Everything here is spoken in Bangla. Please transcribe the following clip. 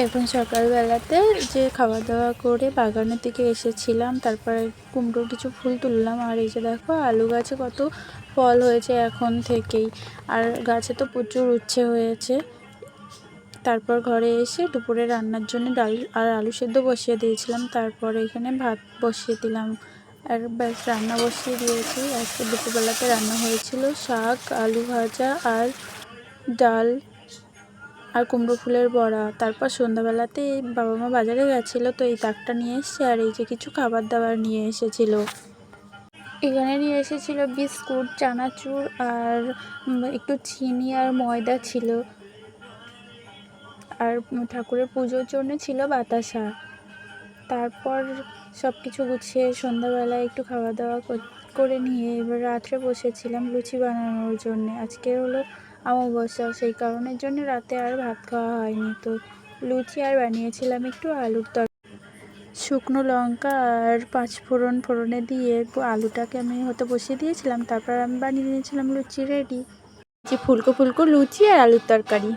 এখন সকালবেলাতে যে খাওয়া দাওয়া করে বাগানের দিকে এসেছিলাম, তারপরে কুমড়োর কিছু ফুল তুললাম। আর এই যে দেখো আলু গাছে কত ফল হয়েছে এখন থেকেই, আর গাছে তো প্রচুর উচ্ছে হয়েছে। তারপর ঘরে এসে দুপুরে রান্নার জন্য ডাল আর আলু সেদ্ধ বসিয়ে দিয়েছিলাম, তারপরে এখানে ভাত বসিয়ে দিলাম আর ব্যাস রান্না বসিয়ে দিয়েছি। আজকে দুপুরবেলাতে রান্না হয়েছিল শাক, আলু ভাজা আর ডাল আর কুমড়ো ফুলের বড়া। তারপর সন্ধ্যাবেলাতে বাবা মা বাজারে গেছিলো, তো এই তাকটা নিয়ে এসছে আর এই যে কিছু খাবার দাবার নিয়ে এসেছিলো। এখানে নিয়ে এসেছিলো বিস্কুট, চানাচুর আর একটু চিনি আর ময়দা ছিল। আর ঠাকুরের পুজোর জন্য ছিল বাতাসা। তারপর সব কিছু গুছিয়ে সন্ধ্যাবেলায় একটু খাওয়া দাওয়া করে নিয়ে এবার রাত্রে বসেছিলাম লুচি বানানোর জন্যে। আজকে হলো অমাবস্যা, সেই কারণের জন্য রাতে আর ভাত খাওয়া হয়নি, তো লুচি আর বানিয়েছিলাম একটু আলুর তরকারি। শুকনো লঙ্কা আর ফোড়নে দিয়ে আলুটাকে আমি হতে বসিয়ে দিয়েছিলাম, তারপর আমি বানিয়ে নিয়েছিলাম লুচি রেডি। যে ফুলকো ফুলকো লুচি আর আলুর তরকারি।